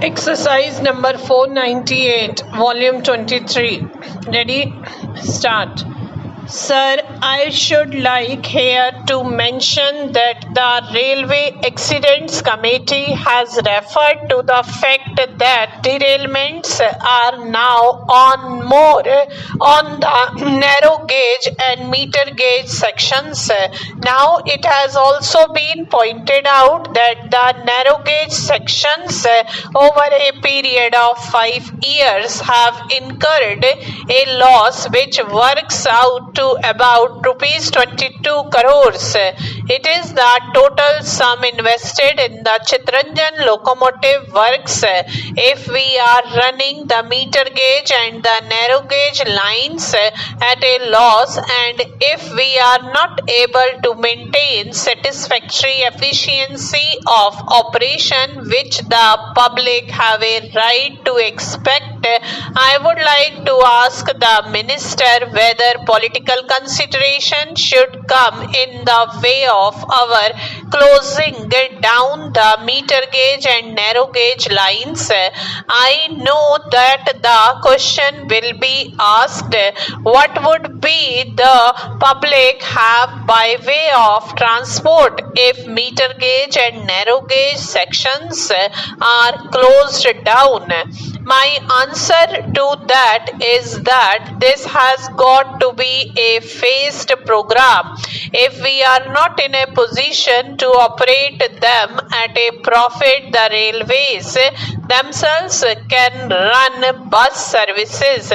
Exercise number 498, volume 23. Ready? Start. Sir, I should like here to mention that the Railway Accidents Committee has referred to the fact that derailments are now more on the narrow gauge and meter gauge sections. Now it has also been pointed out that the narrow gauge sections over a period of 5 years have incurred a loss which works out to about rupees 22 crores. It is the total sum invested in the Chittaranjan locomotive works. If we are running the meter gauge and the narrow gauge lines at a loss, and if we are not able to maintain satisfactory efficiency of operation which the public have a right to expect, I would like to ask the minister whether political consideration should come in the way of our closing down the meter gauge and narrow gauge lines. I know that the question will be asked, what would be the public have by way of transport if meter gauge and narrow gauge sections are closed down? My answer to that is that this has got to be a phased program. If we are not in a position to operate them at a profit, the railways themselves can run bus services.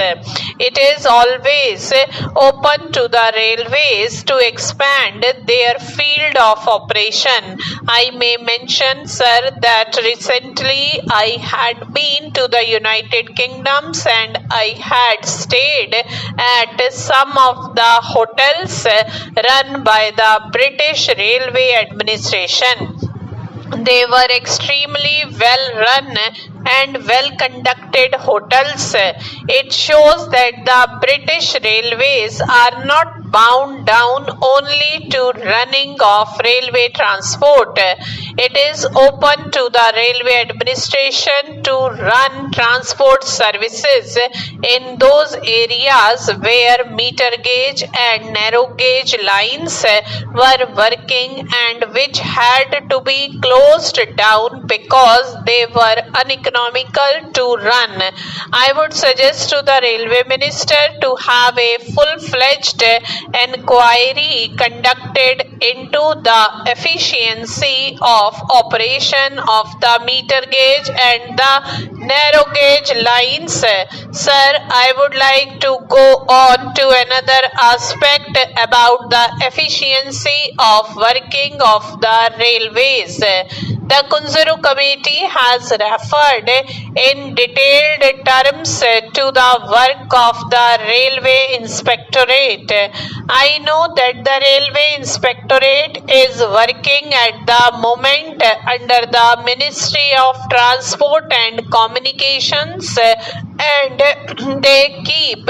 It is always open to the railways to expand their field of operation. I may mention, sir, that recently I had been to the United Kingdoms and I had stayed at some of the hotels run by the British Railway Administration. They were extremely well run and well conducted hotels. It shows that the British Railways are not bound down only to running of railway transport. It is open to the railway administration to run transport services in those areas where meter gauge and narrow gauge lines were working and which had to be closed down because they were uneconomical to run. I would suggest to the railway minister to have a full-fledged inquiry conducted into the efficiency of operation of the meter gauge and the narrow gauge lines. Sir, I would like to go on to another aspect about the efficiency of working of the railways. The Kunzuru committee has referred in detailed terms to the work of the Railway Inspectorate. I know that the Railway Inspectorate is working at the moment under the Ministry of Transport and Communications, and they keep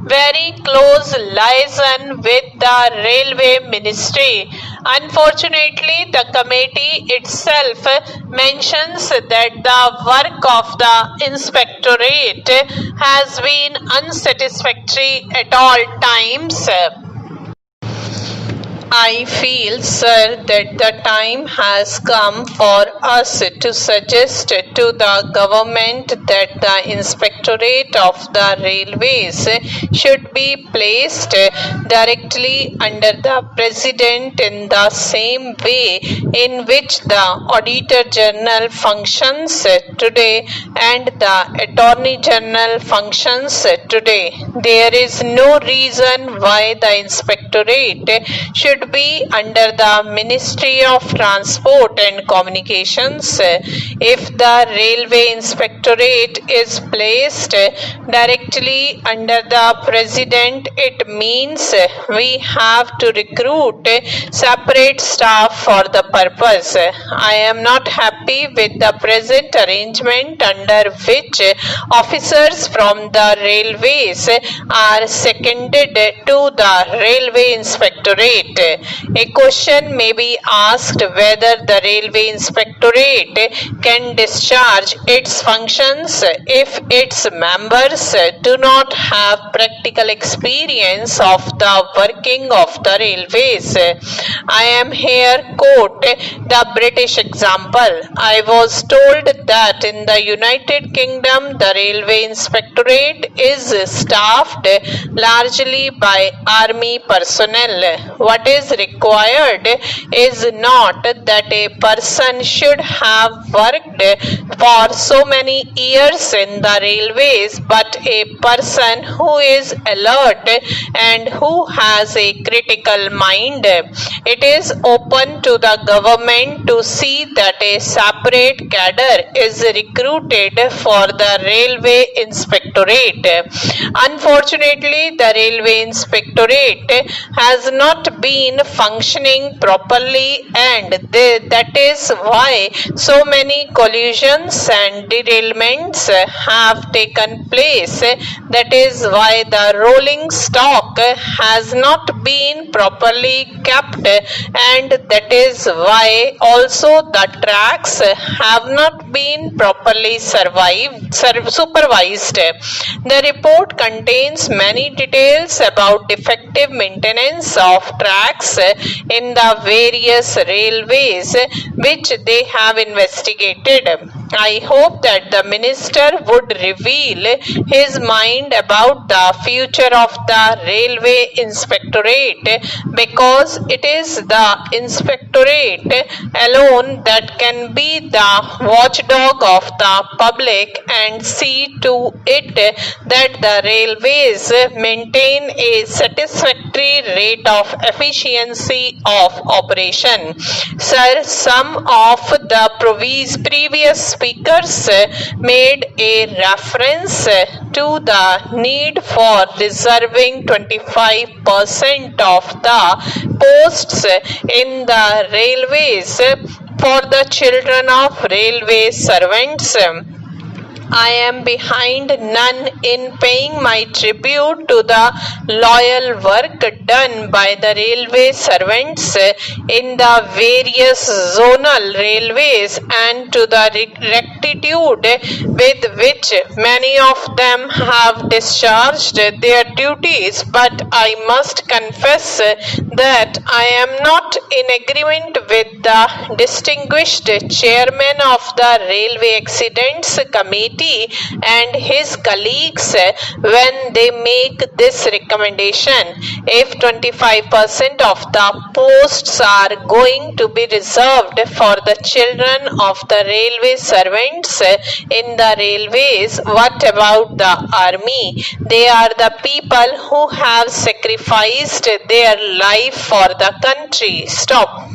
very close liaison with the Railway Ministry. Unfortunately, the committee itself mentions that the work of the inspectorate has been unsatisfactory at all times. I feel, sir, that the time has come for us to suggest to the government that the Inspectorate of the Railways should be placed directly under the President in the same way in which the Auditor General functions today and the Attorney General functions today. There is no reason why the Inspectorate should be under the Ministry of Transport and Communications. If the Railway Inspectorate is placed directly under the President, it means we have to recruit separate staff for the purpose. I am not happy with the present arrangement under which officers from the railways are seconded to the Railway Inspectorate. A question may be asked whether the Railway Inspectorate can discharge its functions if its members do not have practical experience of the working of the railways. I am here quote the British example. I was told that in the United Kingdom the Railway Inspectorate is staffed largely by army personnel. What is required is not that a person should have worked for so many years in the railways, but a person who is alert and who has a critical mind. It is open to the government to see that a separate cadre is recruited for the Railway Inspectorate. Unfortunately, the Railway Inspectorate has not been functioning properly, and that is why so many collisions and derailments have taken place. That is why the rolling stock has not been properly kept, and that is why also the tracks have not been properly supervised. The report contains many details about defective maintenance of tracks in the various railways which they have investigated. I hope that the minister would reveal his mind about the future of the Railway Inspectorate, because it is the Inspectorate alone that can be the watchdog of the public and see to it that the railways maintain a satisfactory rate of efficiency of operation. Sir, some of the previous speakers made a reference to the need for reserving 25% of the posts in the railways for the children of railway servants. I am behind none in paying my tribute to the loyal work done by the railway servants in the various zonal railways and to the rectitude with which many of them have discharged their duties, but I must confess that I am not in agreement with the distinguished chairman of the Railway Accidents Committee and his colleagues when they make this recommendation. If 25% of the posts are going to be reserved for the children of the railway servants in the railways, what about the army? They are the people who have sacrificed their life for the country. Stop.